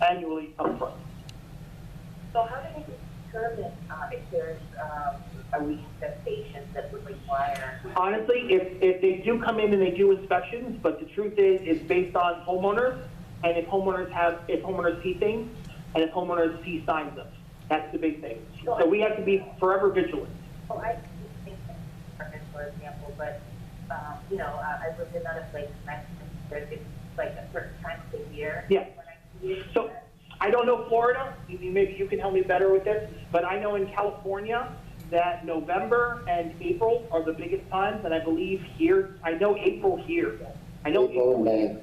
annually upfront. So how do you determine if there's a resuscitation that would require? Honestly, if they do come in and they do inspections, but the truth is, it's based on homeowners, and if homeowners see things, and if homeowners see signs of them. That's the big thing. So we have to be forever vigilant. Well, I think, for example, but, I lived in other places, and it's like a certain time of the year. Yeah. When I see it. So I don't know Florida, maybe you can help me better with this, but I know in California that November and April are the biggest times, and I believe here, I know April here. I know April and May.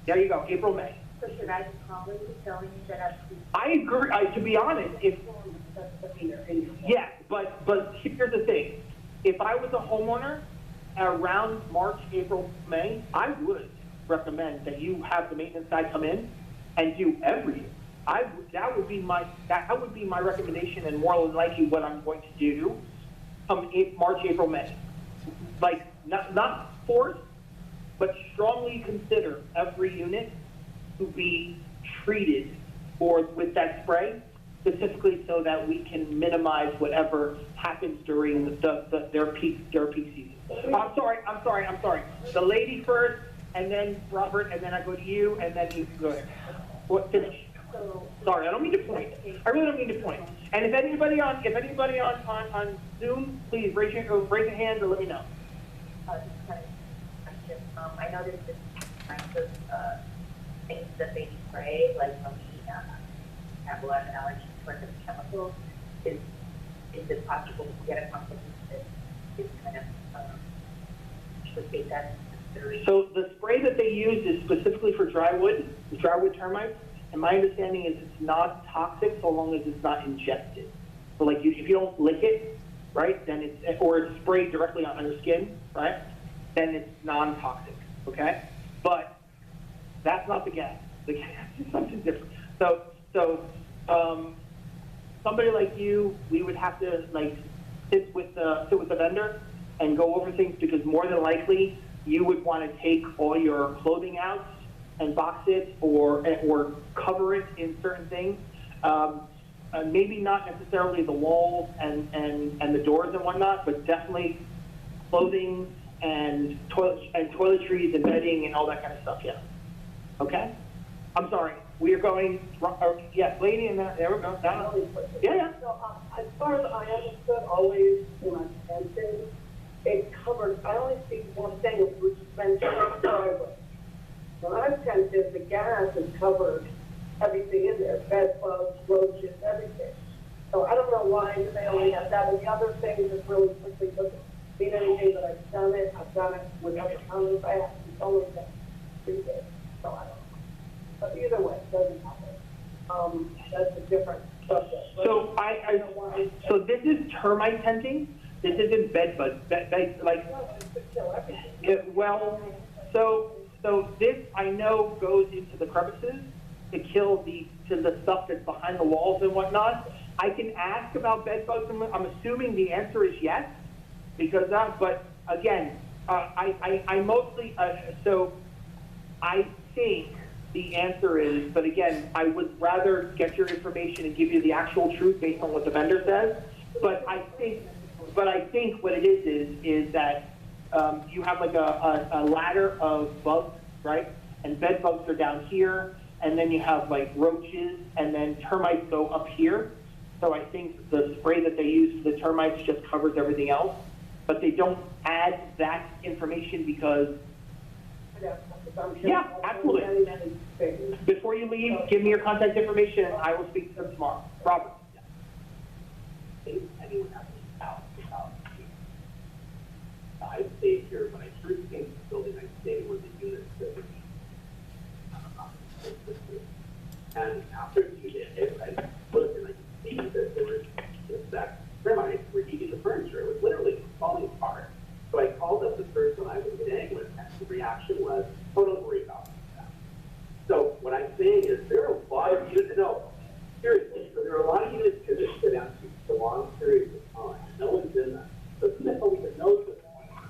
There you go, April, May. So should I be calling you, telling you that I agree, to be honest, yes, but here's the thing. If I was a homeowner around March, April, May, I would recommend that you have the maintenance guy come in and do everything. That would be my recommendation, and more than likely what I'm going to do March, April, May. Like, not forced, but strongly consider every unit to be treated with that spray, specifically so that we can minimize whatever happens during their peak season. I'm sorry. The lady first, and then Robert, and then I go to you, and then you go ahead. Finish. Sorry, I don't mean to point. I really don't mean to point. And if anybody on Zoom, please raise your hand or let me know. just kind of question. I noticed this kinds of things that they spray, like when we have a lot of allergies for the chemicals. Is it possible to get a company that is kind of should take that into consideration? So the spray that they use is specifically for drywood termites, and my understanding is it's not toxic so long as it's not ingested. So like if you don't lick it, right, then or it's sprayed directly on your skin, right, then it's non-toxic, okay? But that's not the gas. The gas is something different. So somebody like you, we would have to like sit with the vendor and go over things, because more than likely you would want to take all your clothing out and box it or cover it in certain things. Maybe not necessarily the walls and the doors and whatnot, but definitely clothing and toiletries and bedding and all that kind of stuff. Yeah. Okay. I'm sorry. We are going. Yes, lady, and there we go. Down. Yeah. So, as far as I understood, always in my fencing, it covers. I only see one thing, which is fencing on driveway. When I'm fencing, the gas has covered everything in there: bed bugs, roaches, everything. So I don't know why they only have that. And the other thing is really quickly, doesn't mean anything, but I've done it with other counties. It's only been 3 days, so I don't know. But either way, it doesn't matter. That's a different subject. So so this is termite tenting. This isn't bed bugs. So this I know goes into the crevices to kill the stuff that's behind the walls and whatnot. I can ask about bed bugs. I'm assuming the answer is yes, because but again, I mostly so I think the answer is, but again, I would rather get your information and give you the actual truth based on what the vendor says. But I think what it is that you have like a ladder of bugs, right? And bed bugs are down here, and then you have like roaches, and then termites go up here. So I think the spray that they use for the termites just covers everything else, but they don't add that information because. Yeah, absolutely. Before you leave, give me your contact information, and I will speak to them tomorrow. Robert. I stayed here when I first came to the building. I stayed with the units that were and after a few days, I looked and I could see that there was that termites were eating the furniture. It was literally falling apart. So I called up the person I was staying with, and the reaction was, "Oh, don't worry about that." So what I'm saying is there are a lot of units. No, seriously, so there are a lot of units that have been empty for long periods of time. No one's in them. So it's not we can know what's going on.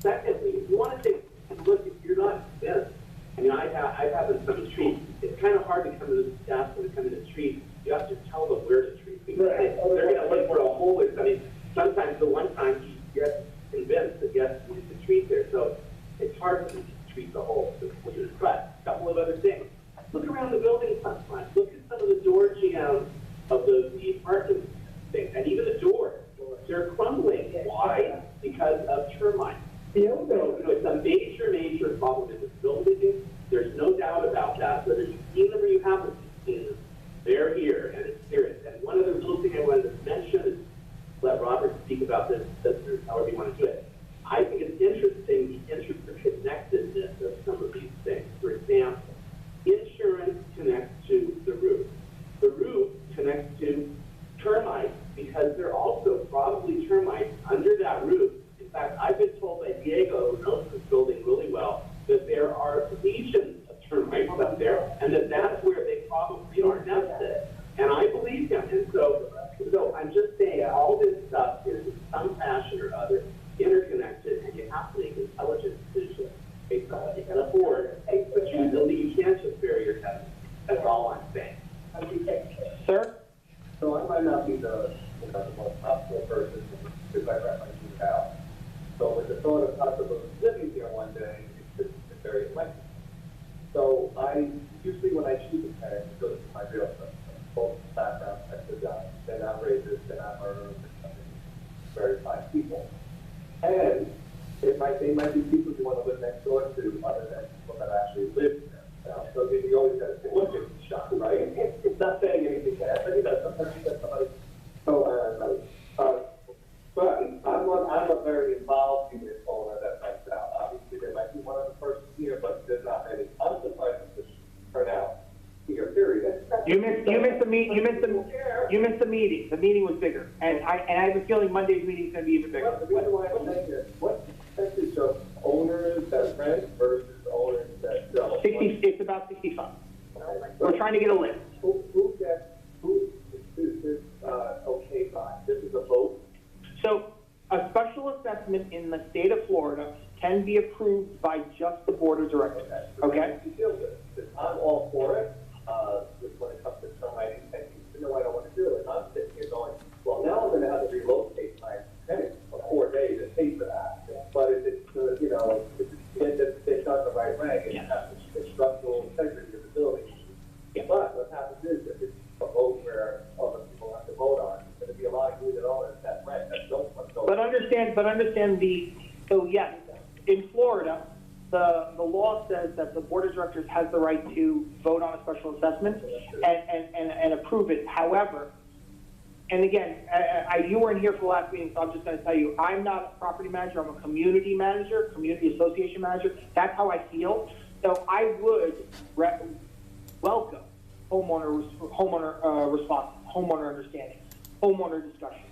Secondly, if you want to take a look, if you're not this, I mean, I have in some streets, it's kind of hard hard to come to the, ask them to come in and treat. You have to tell them where to treat, because they're gonna look for a whole list. I mean, sometimes the one time you get convinced that yes, you need to treat there, so it's hard to treat the whole system. But a couple of other things. Look around the building sometimes. Look at some of the door GMs of the apartment things, and even the doors. They're crumbling. Why? Because of termites. So, it's a major, major problem in this building. There's no doubt about that. Whether you've seen them or you haven't seen them, they're here, and it's serious. And one other little thing I wanted to mention is let Robert speak about this, however you want to do it. I think it's interesting, the interconnectedness of some of these things. For example, insurance connects to the roof. The roof connects to termites because there are also probably termites under that roof. In fact, I've been told by Diego, who knows this building really well, that there are legions of termites up there, and that's where they probably are nested. And I believe him. And so I'm just saying, all this stuff is in some fashion or other interconnected, and you have to make intelligent decisions based on what you can afford. But you can't just bury your head. That's all I'm saying. Sir? So I might not be the most optimal person because I rent my new house. So with the thought of possibly living here one day, it's very electric. So I usually, when I choose a tenant, I go to my realtor, both background, check the job. They're not racist, they're not murderers, very fine people. And they might be people you want to live next door to, other than people that actually live there. So you always got to say, look, it's shot, right? It's not saying anything bad, but sometimes you got somebody. But I'm a very involved unit owner that rents out. Obviously, there might be one other person here, but there's not many. I'm surprised that this turn out here, period. You missed the meeting. The meeting was bigger, and I have a feeling Monday's meeting is going to be even bigger. Well, the reason why I'm saying this, what percentage of owners that rent versus owners that sell? It's about 65. We're trying to get a list. Who is this okay by? This is a vote? So a special assessment in the state of Florida can be approved by just the board of directors. Okay? You feel good. I'm all for it. When it comes to termiting, and you know I don't want to do it. I'm sitting here going, well, now I'm going to have to relocate my tenant for 4 days and pay for that. But if it's, if it's done the right way, and it's structural integrity of the building. Yeah. But what happens is, if it's a vote where other people have to vote on, it's going to be a lot of unit owners that rent that don't want to go. But understand so yes, in Florida, the law says that the board of directors has the right to vote on a special assessment and approve it. However, and again, you weren't here for the last meeting, so I'm just going to tell you, I'm not a property manager. I'm a community manager, community association manager. That's how I feel. So I would welcome homeowner response, homeowner understanding, homeowner discussion.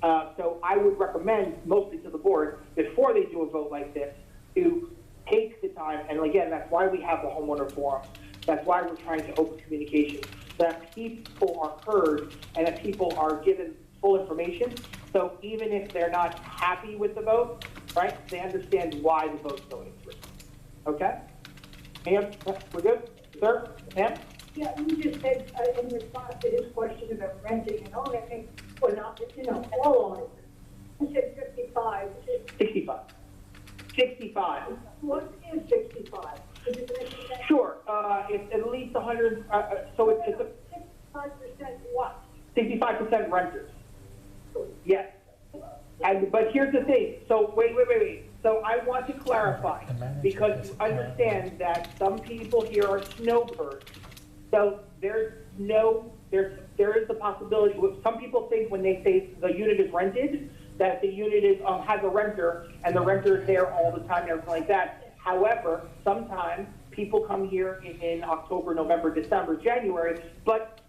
So I would recommend mostly to the board before they do a vote like this to take the time, and again, that's why we have the homeowner forum. That's why we're trying to open communication, so that people are heard and that people are given full information. So even if they're not happy with the vote, right, they understand why the vote's going through. Okay? Ma'am, we're good? Sir? Ma'am? Yeah, you just said in response to his question about renting and owning, or not, all owners. You said 55. 65. 65. What is 65? Is it Sure, it's at least 100, so it's 65% what? 65% renters. Yes. But here's the thing, so wait. So I want to clarify, because you understand that some people here are snowbirds. So there is the possibility, some people think when they say the unit is rented, that the unit is, has a renter, and the renter is there all the time and everything like that. However, sometimes people come here in October, November, December, January, but,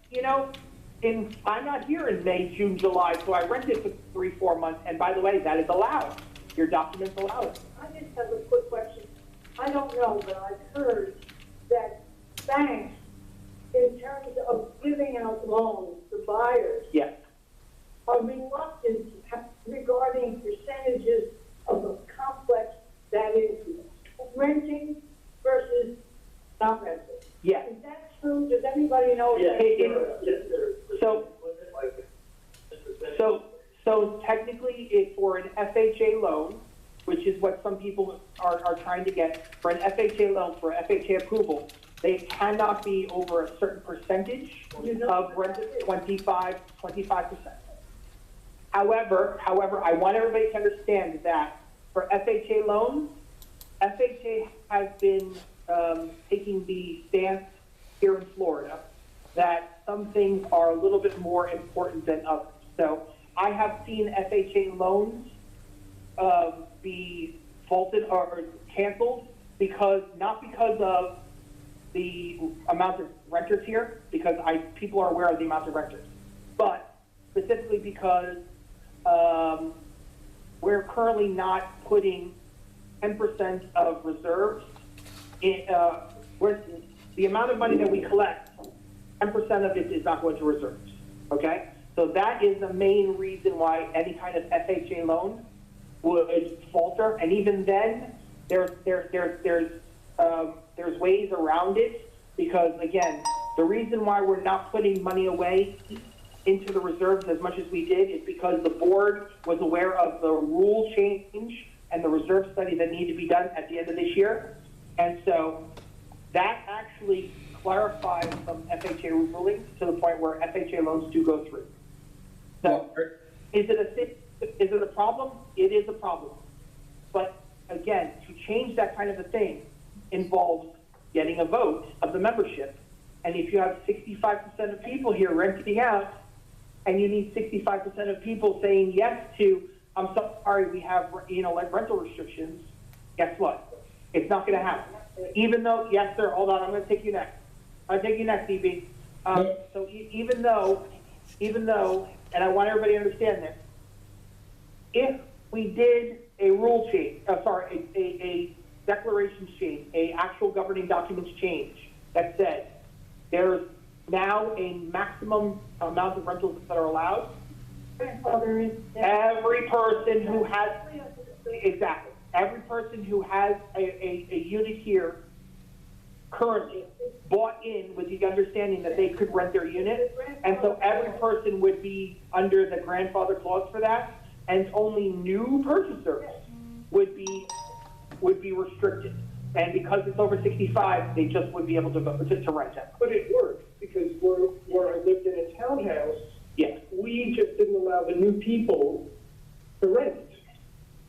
I'm not here in May, June, July, so I rent it for 3-4 months, and by the way, that is allowed. Your documents allow it. I just have a quick question. I don't know, but I've heard that banks, in terms of giving out loans to buyers, Yes. are reluctant regarding percentages of the complex that is renting versus not renting. Yes. Is that true? Does anybody anybody knows. Yeah, So- So technically, it's for an FHA loan, which is what some people are trying to get. For an FHA loan, for FHA approval, they cannot be over a certain percentage of rent, 25%. However, I want everybody to understand that for FHA loans, FHA has been taking the stance here in Florida that some things are a little bit more important than others. So I have seen FHA loans be faulted or canceled not because of the amount of renters here, because people are aware of the amount of renters, but specifically because we're currently not putting 10% of reserves in, the amount of money that we collect, 10% of it is not going to reserves, okay? So that is the main reason why any kind of FHA loan would falter, and even then, there's ways around it, because again, the reason why we're not putting money away into the reserves as much as we did is because the board was aware of the rule change and the reserve study that needed to be done at the end of this year, and so that actually clarifies some FHA rulings to the point where FHA loans do go through. So, is it a problem? It is a problem. But again, to change that kind of a thing involves getting a vote of the membership. And if you have 65% of people here renting out, and you need 65% of people saying yes to, I'm sorry, we have, like rental restrictions, guess what? It's not going to happen. Even though, yes, sir, hold on, I'm going to take you next. I'll take you next, DB. So even though, and I want everybody to understand this, if we did a rule change, a declaration change, a actual governing documents change that said there's now a maximum amount of rentals that are allowed, every person who has, exactly, every person who has a unit here currently bought in with the understanding that they could rent their unit, and so every person would be under the grandfather clause for that, and only new purchasers would be restricted. And because it's over 65, they just would be able to rent it. But it worked, because where I lived in a townhouse, Yes. we just didn't allow the new people to rent.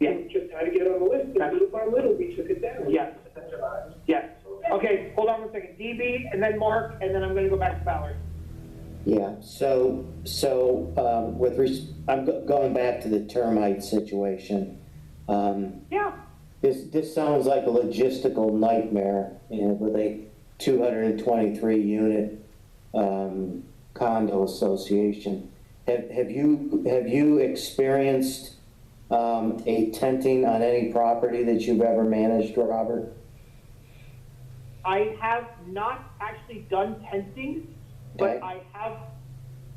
Yeah. We just had to get on the list, and little by little, we took it down. Yes. Yes. Okay, hold on one second. DB, and then Mark, and then I'm going to go back to Valerie. Yeah, I'm going back to the termite situation. Yeah. This sounds like a logistical nightmare, with a 223 unit condo association. Have you experienced a tenting on any property that you've ever managed, Robert? I have not actually done tenting, but Okay.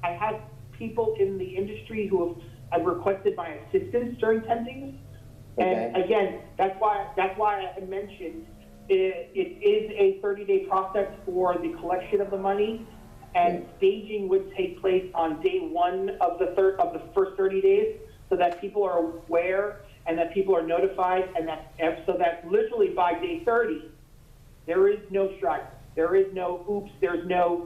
I have people in the industry who have requested my assistance during tenting. And Okay. again, that's why I mentioned it is a 30-day process for the collection of the money, and staging would take place on day one of the first 30 days, so that people are aware and that people are notified, and so that literally by day 30, there is no strike. There is no oops. There's no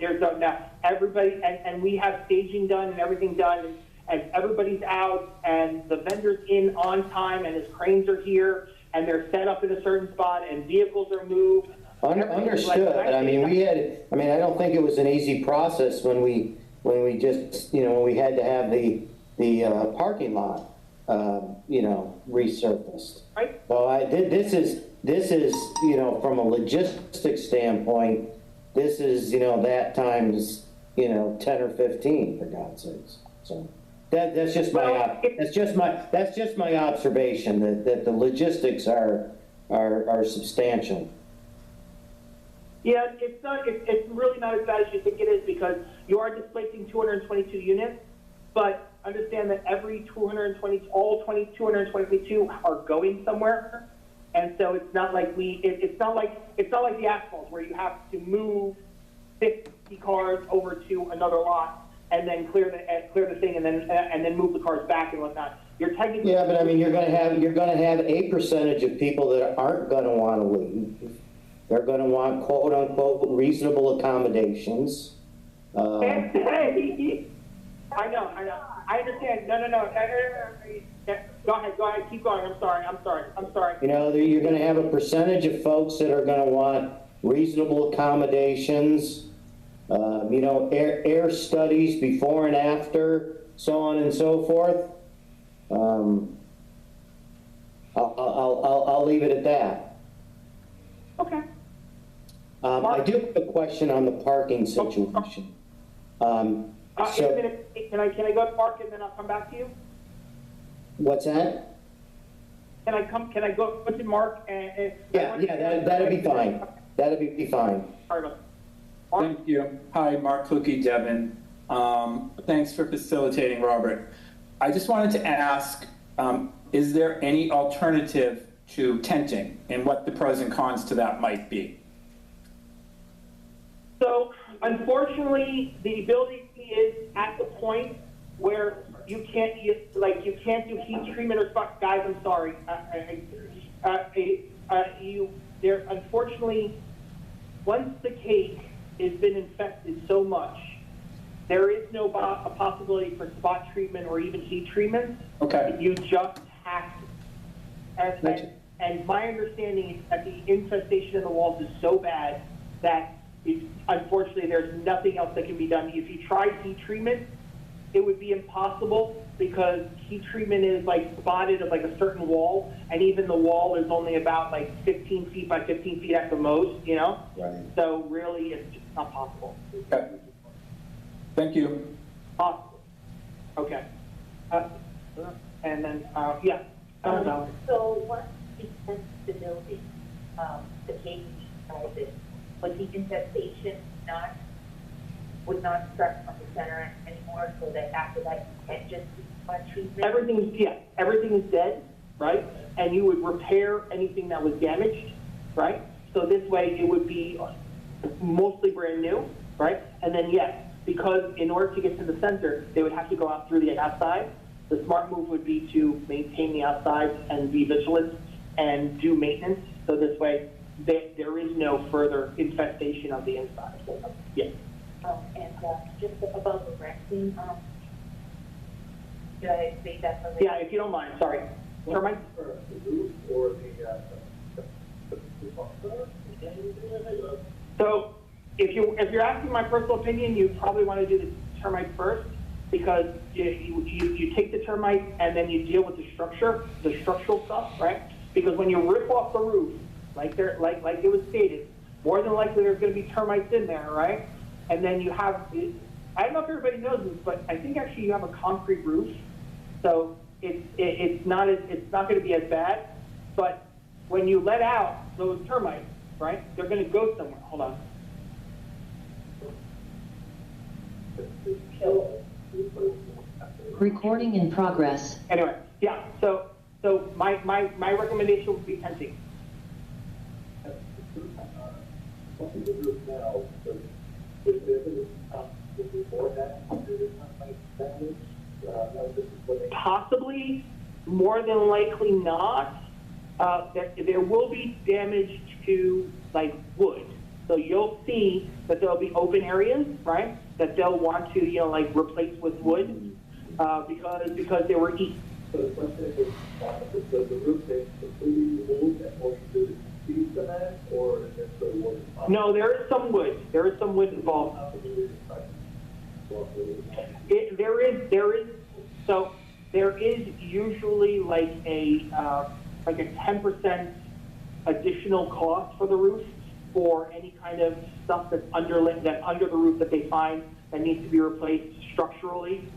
everybody, and we have staging done and everything done, and everybody's out, and the vendor's in on time, and his cranes are here, and they're set up in a certain spot, and vehicles are moved. Understood. I don't think it was an easy process when we just, when we had to have the parking lot, resurfaced. Right. So this is, from a logistics standpoint, this is, that times, 10 or 15, for God's sakes. So that's just my observation, that the logistics are substantial. Yeah, it's really not as bad as you think it is, because you are displacing 222 units, but understand that all 222 are going somewhere, and so it's not like the asphalt where you have to move 50 cars over to another lot and then clear the thing and then move the cars back and whatnot. You're technically. Yeah, but I mean, you're gonna have a percentage of people that aren't gonna wanna leave. They're gonna want quote unquote reasonable accommodations. Hey, I know. I understand. No. Go ahead, keep going. I'm sorry. You know, you're gonna have a percentage of folks that are gonna want reasonable accommodations, you know, air studies before and after, so on and so forth. I'll leave it at that. Okay. I do have a question on the parking situation. Can I go to Mark and then I'll come back to you? What's that? Can I go to Mark and? Yeah, that'd be fine. That'd be fine. Sorry about that. Mark? Thank you. Hi, Mark Kluge, Devon. Thanks for facilitating, Robert. I just wanted to ask, is there any alternative to tenting and what the pros and cons to that might be? So unfortunately, the building is at the point where you can't do heat treatment or stuff. Guys, I'm sorry. Unfortunately, once the cake has been infected so much, there is no a possibility for spot treatment or even heat treatment. Okay. You just have to. And my understanding is that the infestation in the walls is so bad that unfortunately there's nothing else that can be done. If you tried heat treatment, it would be impossible because heat treatment is like spotted at like a certain wall, and even the wall is only about like 15 feet by 15 feet at the most, you know? Right. So really it's just not possible. Okay. Thank you. Possible. Okay. And then, yeah. So once we test the building, the case sizes, would the infestation would not start from the center anymore, so that after that you can just do spot treatment? Everything is dead, right? And you would repair anything that was damaged, right? So this way it would be mostly brand new, right? And then yes, because in order to get to the center, they would have to go out through the outside. The smart move would be to maintain the outside and be vigilant and do maintenance. So this way there is no further infestation of the inside. Yes. And just about the resting, did I say that already? Yeah, if you don't mind, sorry. Termite? For the roof or So if you're asking my personal opinion, you probably want to do the termite first, because you take the termite and then you deal with the structural stuff, right? Because when you rip off the roof, like it was stated, more than likely there's going to be termites in there, right? And then you have, I don't know if everybody knows this, but I think actually you have a concrete roof, so it's not going to be as bad. But when you let out those termites, right, they're going to go somewhere. Hold on. Recording in progress. Anyway, yeah. So my recommendation would be tenting. Possibly, more than likely not. There will be damage to like wood. So you'll see that there'll be open areas, right? That they'll want to, like replace with wood because they were eaten. So the question is, the roof is completely removed and all you do is feed cement, or is there still wood? No, there is some wood. There is some wood involved. There is usually like a 10% additional cost for the roof for any kind of stuff that's under the roof that they find that needs to be replaced structurally.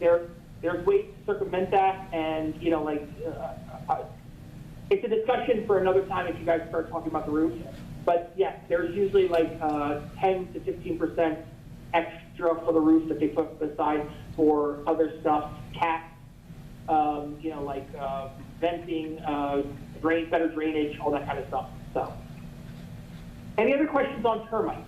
There's ways to circumvent that, and it's a discussion for another time if you guys start talking about the roof. But yeah, there's usually like 10 to 15% extra for the roof that they put aside for other stuff, cats, venting, better drainage, all that kind of stuff. So. Any other questions on termites?